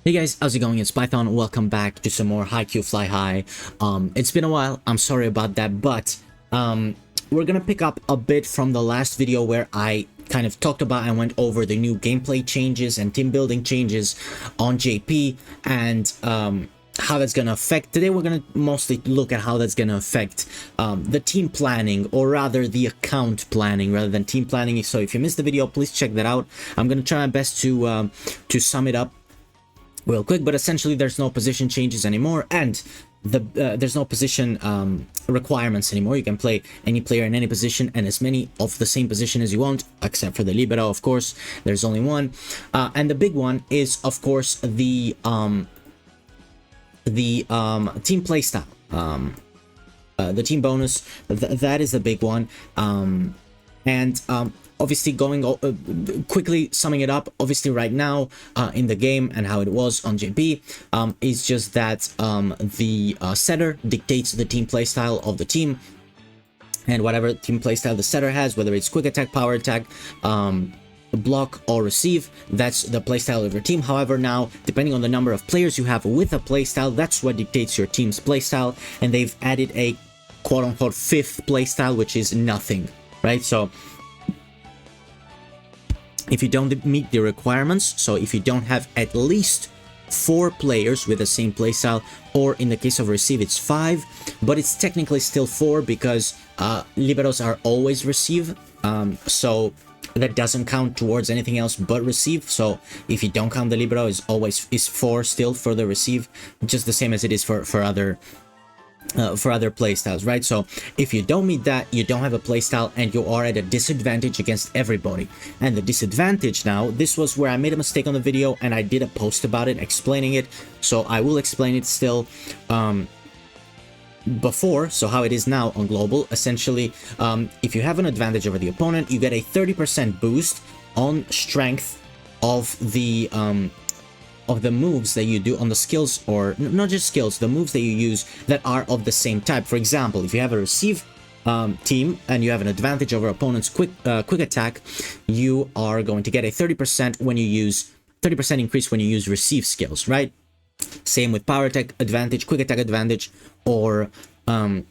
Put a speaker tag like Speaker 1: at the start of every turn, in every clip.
Speaker 1: Hey guys, how's it going? It's Python. Welcome back to some more Haikyu Fly High. It's been a while. I'm sorry about that, but we're gonna pick up a bit from the last video where I kind of talked about and went over the new gameplay changes and team building changes on JP and how that's gonna affect. Today we're gonna mostly look at how that's gonna affect the team planning, or rather the account planning rather than team planning. So if you missed the video, please check that out. I'm gonna try my best to sum it up real quick, but essentially there's no position changes anymore, and there's no position requirements anymore. You can play any player in any position and as many of the same position as you want, except for the libero, of course. There's only one, and the big one is, of course, the team playstyle, the team bonus. That is the big one, and obviously going quickly summing it up, obviously right now in the game and how it was on JP is just that the setter dictates the team playstyle of the team, and whatever team playstyle the setter has, whether it's quick attack, power attack, block or receive, that's the playstyle of your team. However, now depending on the number of players you have with a playstyle, that's what dictates your team's playstyle, and they've added a quote-unquote fifth playstyle, which is nothing, right? So if you don't meet the requirements, so if you don't have at least 4 players with the same playstyle, or in the case of receive it's 5, but it's technically still 4 because liberos are always receive, so that doesn't count towards anything else but receive. So if you don't count the libero, is 4 still for the receive, just the same as it is for other playstyles, right? So if you don't meet that, you don't have a playstyle and you are at a disadvantage against everybody. And the disadvantage now, this was where I made a mistake on the video and I did a post about it explaining it, so I will explain it still before. So how it is now on global, essentially, if you have an advantage over the opponent, you get a 30% boost on strength of the moves that you do, on the skills, or not just skills, the moves that you use that are of the same type. For example, if you have a receive team and you have an advantage over opponent's quick attack, you are going to get a 30% when you use 30% increase when you use receive skills, right? Same with power attack advantage, quick attack advantage, or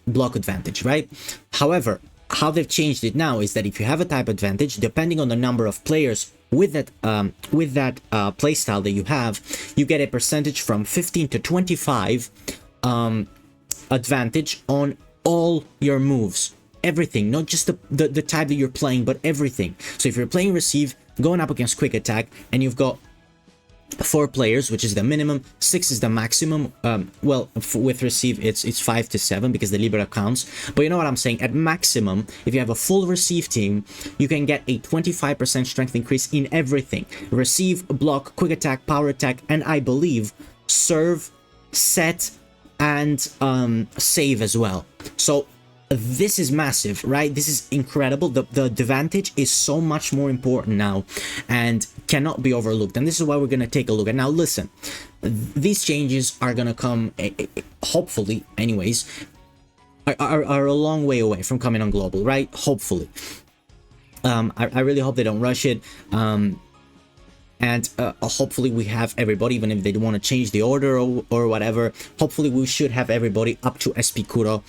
Speaker 1: block advantage, right? However, how they've changed it now is that if you have a type advantage, depending on the number of players with that playstyle that you have, you get a percentage from 15 to 25 advantage on all your moves, everything, not just the type that you're playing, but everything. So if you're playing receive, going up against quick attack, and you've got 4 players, which is the minimum, 6 is the maximum. Well, with receive it's 5 to 7 because the libero counts, but you know what I'm saying. At maximum, if you have a full receive team, you can get a 25% strength increase in everything: receive, block, quick attack, power attack, and I believe serve, set, and save as well. So this is massive, right? This is incredible. The advantage is so much more important now and cannot be overlooked, and this is why we're going to take a look at. Now listen, these changes are going to come, hopefully anyways, are a long way away from coming on global, right? Hopefully. I really hope they don't rush it, and hopefully we have everybody, even if they want to change the order or whatever. Hopefully we should have everybody up to SP Kuro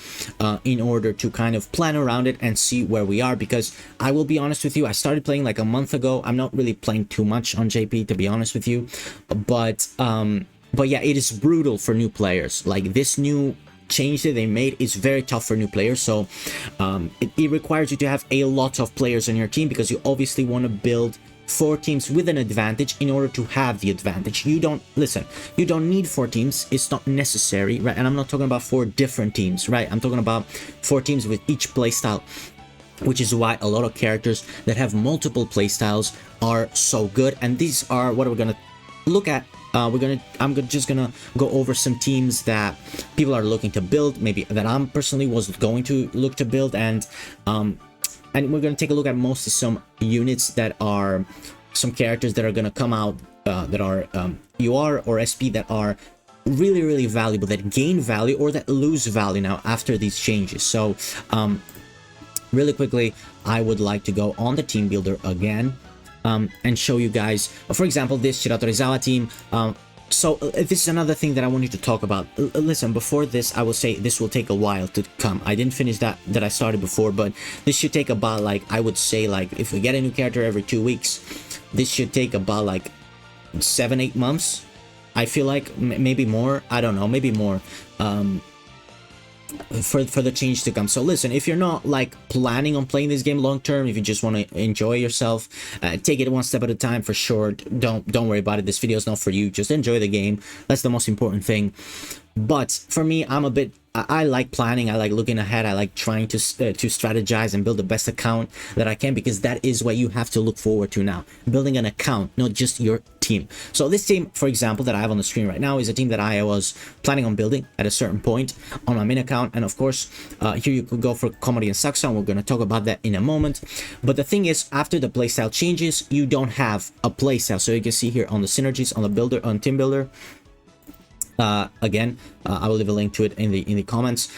Speaker 1: in order to kind of plan around it and see where we are, because I will be honest with you, I started playing like a month ago. I'm not really playing too much on JP, to be honest with you, but yeah, it is brutal for new players. Like, this new change that they made is very tough for new players. So it requires you to have a lot of players on your team, because you obviously want to build 4 teams with an advantage in order to have the advantage. You don't need 4 teams, it's not necessary, right? And I'm not talking about 4 different teams, right? I'm talking about 4 teams with each playstyle, which is why a lot of characters that have multiple playstyles are so good. And these are what we're gonna look at. I'm just gonna go over some teams that people are looking to build, maybe that I'm personally was going to look to build, and we're going to take a look at mostly some units that are, some characters that are going to come out that are UR or SP that are really, really valuable, that gain value or that lose value now after these changes. So really quickly, I would like to go on the team builder again and show you guys, for example, this Shiratorizawa team. So this is another thing that I wanted to talk about. Listen, before this, I will say this will take a while to come. I didn't finish that I started before, but this should take about, like, I would say, like, if we get a new character every 2 weeks, this should take about like 7-8 months. I feel like maybe more. I don't know, maybe more. For the change to come. So listen, if you're not like planning on playing this game long term, if you just want to enjoy yourself, take it one step at a time for sure. Don't worry about it. This video is not for you. Just enjoy the game. That's the most important thing. But for me, I like planning. I like looking ahead. I like trying to strategize and build the best account that I can, because that is what you have to look forward to now. Building an account, not just your team. So this team, for example, that I have on the screen right now is a team that I was planning on building at a certain point on my main account. And of course, here you could go for Komori and Saksa, and we're going to talk about that in a moment. But the thing is, after the playstyle changes, you don't have a playstyle. So you can see here on the synergies, on the builder, on team builder, again, I will leave a link to it in the comments.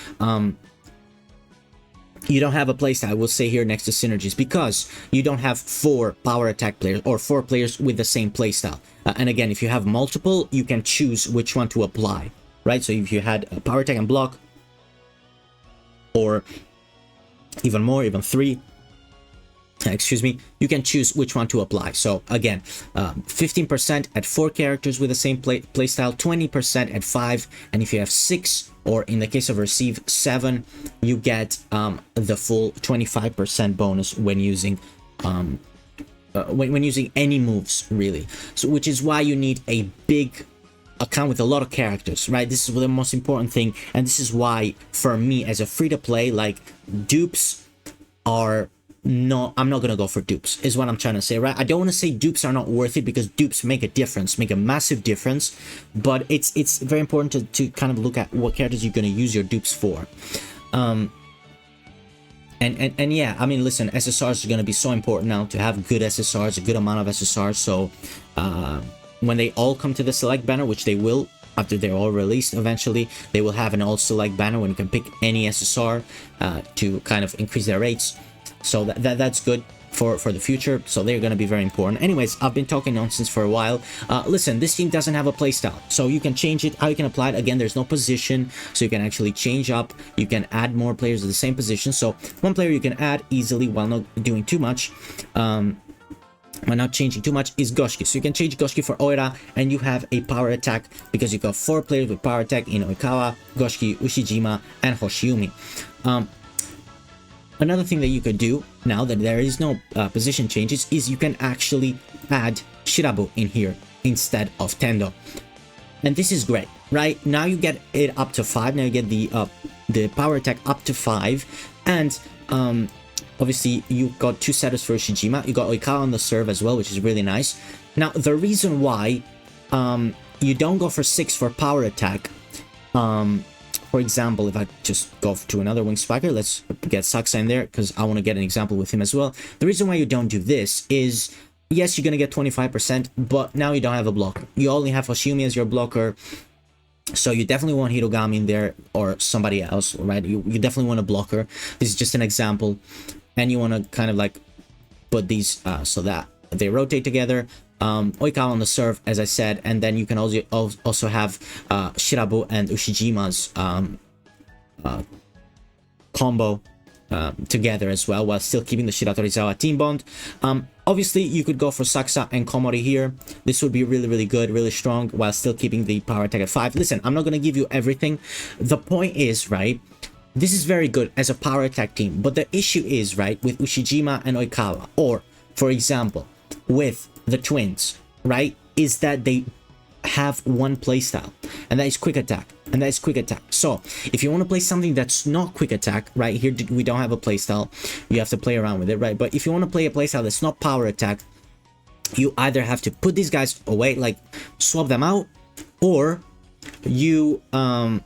Speaker 1: You don't have a playstyle, I will say here next to synergies, because you don't have 4 power attack players or 4 players with the same playstyle. And again, if you have multiple, you can choose which one to apply, right? So if you had a power attack and block, or even more, even 3, excuse me, you can choose which one to apply. So again, 15% at 4 characters with the same playstyle, 20% at 5, and if you have 6, or in the case of receive 7, you get the full 25% bonus when using when using any moves, really. So which is why you need a big account with a lot of characters, right? This is the most important thing, and this is why for me as a free-to-play, like, dupes are no, I'm not gonna go for dupes, is what I'm trying to say, right? I don't want to say dupes are not worth it, because dupes make a difference, make a massive difference, but it's very important to kind of look at what characters you're gonna use your dupes for. And yeah, I mean, listen, SSRs are gonna be so important now, to have good SSRs, a good amount of SSRs. So when they all come to the select banner, which they will, after they're all released eventually, they will have an all select banner when you can pick any SSR to kind of increase their rates. So that's good for the future. So they're going to be very important. Anyways, I've been talking nonsense for a while. Listen, this team doesn't have a playstyle, so you can change it. How you can apply it, again, there's no position, so you can actually change up. You can add more players at the same position. So one player you can add easily while not doing too much, while not changing too much, is Goshiki. So you can change Goshiki for Oira, and you have a power attack, because you got 4 players with power attack in Oikawa, Goshiki, Ushijima, and Hoshiumi. Another thing that you could do, now that there is no position changes, is you can actually add Shirabu in here instead of Tendo. And this is great, right? Now you get it up to 5. Now you get the power attack up to 5. And obviously you got 2 setters for Ushijima. You got Oikawa on the serve as well, which is really nice. Now the reason why you don't go for 6 for power attack, for example, if I just go to another wing spiker, let's get Saksa in there, because I want to get an example with him as well. The reason why you don't do this is, yes, you're going to get 25%, but now you don't have a blocker. You only have Hoshiumi as your blocker, so you definitely want Hirogami in there, or somebody else, right? You definitely want a blocker. This is just an example, and you want to kind of like put these so that they rotate together. Oikawa on the serve, as I said, and then you can also have Shirabu and Ushijima's combo together as well, while still keeping the Shiratorizawa team bond. Obviously, you could go for Saksa and Komori here. This would be really, really good, really strong, while still keeping the power attack at 5. Listen, I'm not going to give you everything. The point is, right, this is very good as a power attack team, but the issue is, right, with Ushijima and Oikawa, or, for example, with the twins, right, is that they have one playstyle, and that is quick attack, and that is quick attack. So if you want to play something that's not quick attack, right, here we don't have a playstyle, you have to play around with it, right? But if you want to play a playstyle that's not power attack, you either have to put these guys away, like swap them out, or you're gonna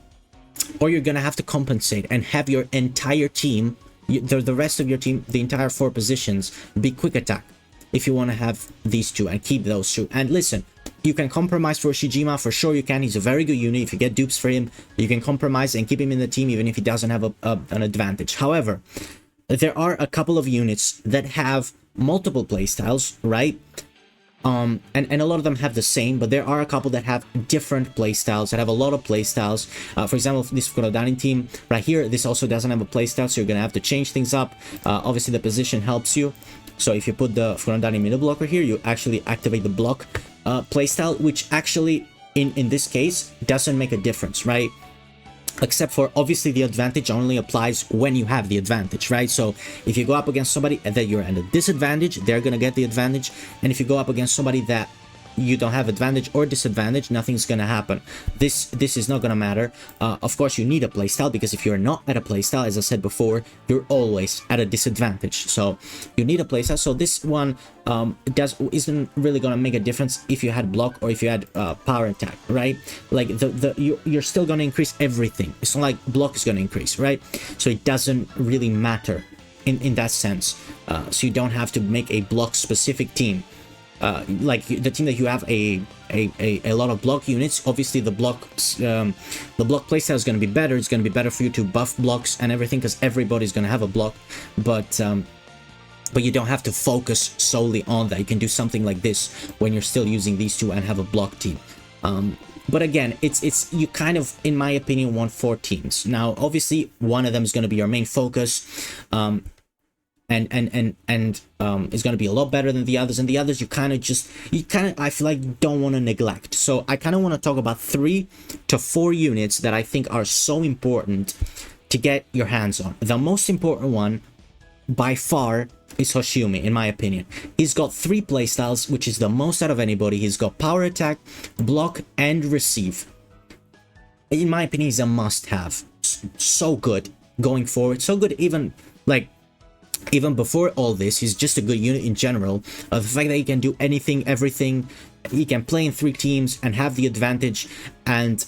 Speaker 1: have to compensate and have your entire team, the rest of your team, the entire 4 positions, be quick attack, if you want to have these 2 and keep those 2. And listen, you can compromise for Shijima, for sure you can. He's a very good unit. If you get dupes for him, you can compromise and keep him in the team, even if he doesn't have an advantage. However, there are a couple of units that have multiple playstyles, right? And a lot of them have the same, but there are a couple that have different playstyles, that have a lot of playstyles. For example, this Fukurodani team right here, this also doesn't have a playstyle, so you're gonna have to change things up. Obviously, the position helps you. So if you put the Fukurodani middle blocker here, you actually activate the block playstyle, which actually, in this case, doesn't make a difference, right? Except for, obviously, the advantage only applies when you have the advantage, right? So if you go up against somebody that you're at a disadvantage, they're gonna get the advantage. And if you go up against somebody that you don't have advantage or disadvantage, nothing's gonna happen. This is not gonna matter. Of course, you need a playstyle, because if you're not at a playstyle, as I said before, you're always at a disadvantage. So you need a playstyle. So this one isn't really gonna make a difference if you had block or if you had power attack, right? Like you're still gonna increase everything. It's not like block is gonna increase, right? So it doesn't really matter in that sense. So you don't have to make a block specific team. Like the team that you have a lot of block units, obviously the block playstyle is going to be better. It's going to be better for you to buff blocks and everything, because everybody's going to have a block, but you don't have to focus solely on that. You can do something like this when you're still using these two and have a block team. But again, it's you kind of, in my opinion, want 4 teams. Now, obviously, one of them is going to be your main focus. And it's going to be a lot better than the others, and the others you kind of I feel like don't want to neglect. So I kind of want to talk about 3 to 4 units that I think are so important to get your hands on. The most important one by far is Hoshumi, in my opinion. He's got 3 playstyles, which is the most out of anybody. He's got power attack, block, and receive. In my opinion, he's a must-have. So good going forward, so good even before all this. He's just a good unit in general. The fact that he can do anything, everything, he can play in 3 teams and have the advantage, and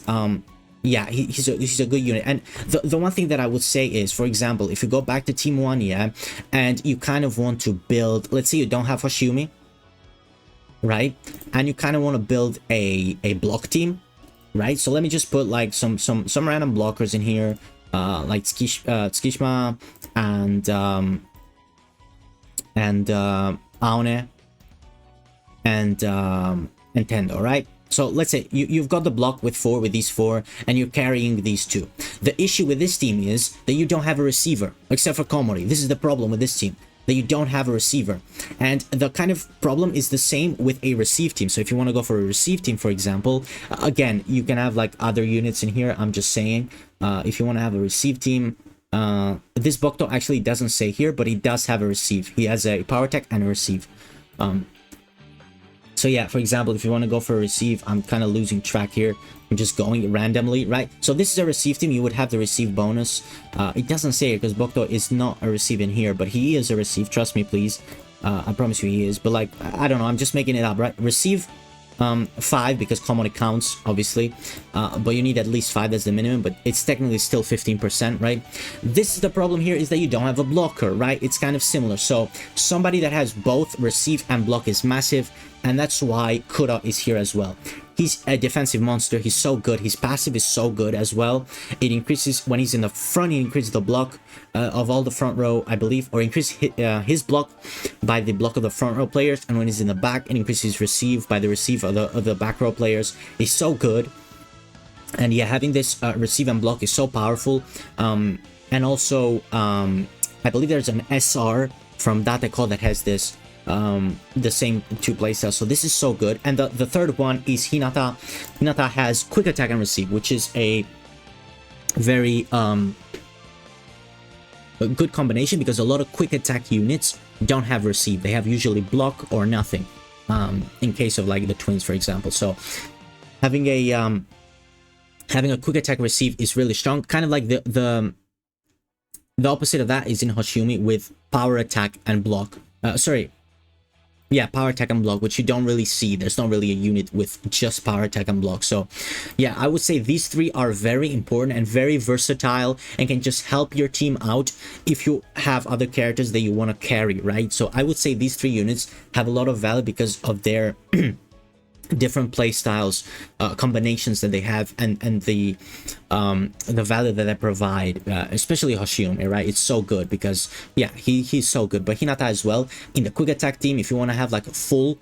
Speaker 1: yeah, he's a good unit. And the one thing that I would say is, for example, if you go back to Team 1, yeah, and you kind of want to build, let's say you don't have Hoshumi, right, and you kind of want to build a block team, right? So let me just put like some random blockers in here, like Tsukishima and Aone and Tendo, right? So let's say you've got the block with these 4, and you're carrying these 2. The issue with this team is that you don't have a receiver, except for Komori. This is the problem with this team, that you don't have a receiver. And the kind of problem is the same with a receive team. So if you want to go for a receive team, for example, again, you can have like other units in here. I'm just saying, if you want to have a receive team, this Bokto actually doesn't say here, but he does have a receive. He has a power attack and a receive. So yeah, for example, if you want to go for a receive, I'm kind of losing track here. I'm just going randomly, right? So this is a receive team. You would have the receive bonus. It doesn't say it because Bokto is not a receive in here, but he is a receive. Trust me, please. I promise you he is. But like, I don't know. I'm just making it up, right? Receive 5 because Komori counts, obviously, but you need at least 5. That's the minimum, but it's technically still 15%, right? This is the problem here, is that you don't have a blocker, right? It's kind of similar. So somebody that has both receive and block is massive, and that's why Kura is here as well. He's a defensive monster. He's so good. His passive is so good as well. It increases when he's in the front. He increases the block of all the front row, I believe, or increase his block by the block of the front row players. And when he's in the back, it increases his receive by the receive of the back row players. He's so good. And yeah, having this receive and block is so powerful. And also, I believe there's an SR from Dateko that has this. The same 2 playstyles, so this is so good. And the third one is Hinata. Hinata has quick attack and receive, which is a very a good combination, because a lot of quick attack units don't have receive. They have usually block or nothing, in case of like the twins, for example. So having a quick attack receive is really strong. Kind of like the opposite of that is in Hoshumi with power attack and block. Yeah, power attack and block, which you don't really see. There's not really a unit with just power attack and block. So yeah, I would say these 3 are very important and very versatile, and can just help your team out if you have other characters that you want to carry, right? So I would say these 3 units have a lot of value because of their different play styles, combinations that they have, and the value that they provide, especially Hoshiyume, right? It's so good because yeah, he's so good. But Hinata as well in the quick attack team, if you want to have like a full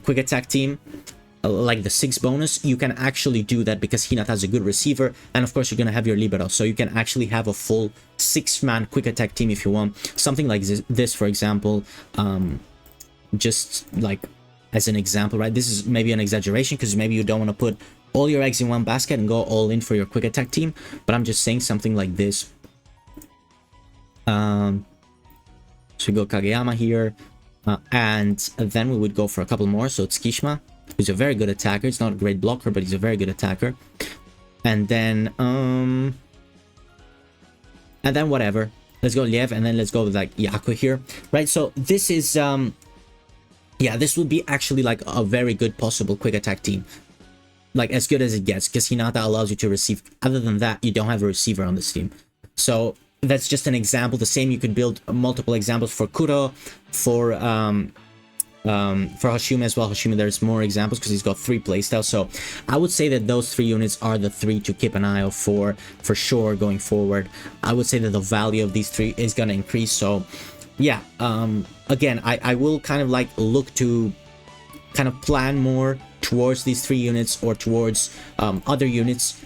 Speaker 1: quick attack team, like the 6 bonus, you can actually do that because Hinata has a good receiver, and of course you're gonna have your libero, so you can actually have a full 6-man quick attack team if you want. Something like this for example, just like as an example, right? This is maybe an exaggeration because maybe you don't want to put all your eggs in one basket and go all in for your quick attack team, but I'm just saying something like this. So we go Kageyama here, and then we would go for a couple more. So it's Kishima, who's a very good attacker. It's not a great blocker, but he's a very good attacker. And then whatever. Let's go Liev, and then let's go with like Yaku here, right? So this is yeah, this would be actually like a very good possible quick attack team, like as good as it gets, because Hinata allows you to receive. Other than that, you don't have a receiver on this team. So that's just an example. The same, you could build multiple examples for Kuro, for Hashime as well. Hashime, there's more examples because he's got 3 playstyles. So I would say that those 3 units are the 3 to keep an eye out for sure going forward. I would say that the value of these 3 is going to increase. So yeah, again, I will kind of like look to kind of plan more towards these 3 units or towards other units,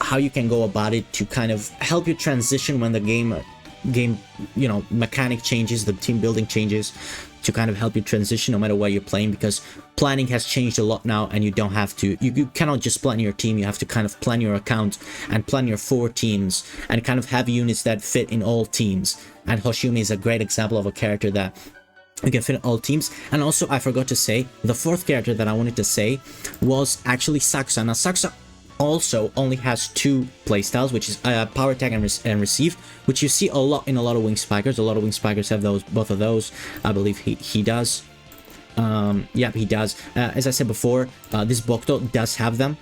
Speaker 1: how you can go about it to kind of help you transition when the game you know, mechanic changes, the team building changes, to kind of help you transition no matter what you're playing, because planning has changed a lot now, and you don't have to, you cannot just plan your team, you have to kind of plan your account and plan your 4 teams and kind of have units that fit in all teams. And Hoshimi is a great example of a character that you can fit in all teams. And also, I forgot to say, the 4th character that I wanted to say was actually Sakusa. Now Sakusa also only has 2 playstyles, which is power attack and receive, which you see a lot in a lot of wing spikers. A lot of wing spikers have those, both of those. I believe he does. Yeah, he does. As I said before, this Bokuto does have them.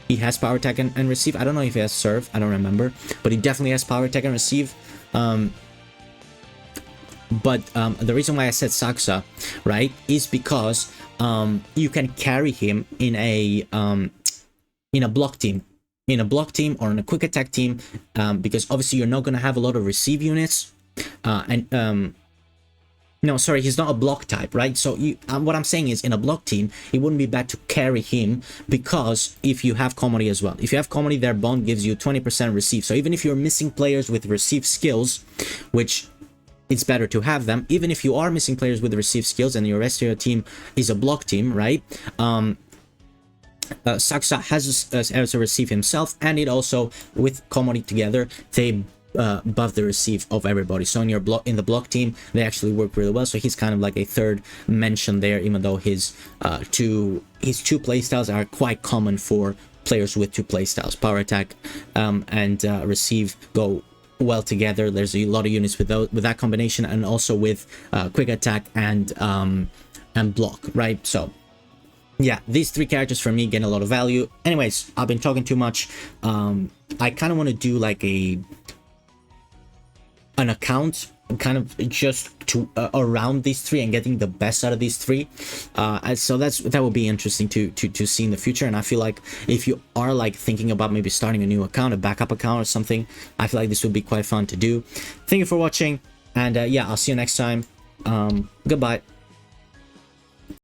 Speaker 1: He has power attack and receive. I don't know if he has serve, I don't remember, but he definitely has power attack and receive. But the reason why I said Sakusa, right, is because you can carry him in a block team, or in a quick attack team, because obviously you're not going to have a lot of receive units, no, sorry, he's not a block type, right? So you, what I'm saying is, in a block team, it wouldn't be bad to carry him, because if you have comedy as well, if you have comedy, their bond gives you 20% receive. So even if you're missing players with receive skills, which it's better to have them, even if you are missing players with receive skills and your rest of your team is a block team, right? Sakusa has a receive himself, and it also, with comedy together, they buff the receive of everybody. So in the block team, they actually work really well. So he's kind of like a 3rd mention there, even though his two playstyles are quite common for players with 2 playstyles. Power attack and receive go well together. There's a lot of units with that combination, and also with quick attack and block, right? So yeah, these 3 characters for me get a lot of value. Anyways, I've been talking too much. I kind of want to do like an account kind of just to around these 3 and getting the best out of these 3. So that would be interesting to see in the future. And I feel like if you are like thinking about maybe starting a new account, a backup account or something, I feel like this would be quite fun to do. Thank you for watching, and yeah, I'll see you next time. Goodbye.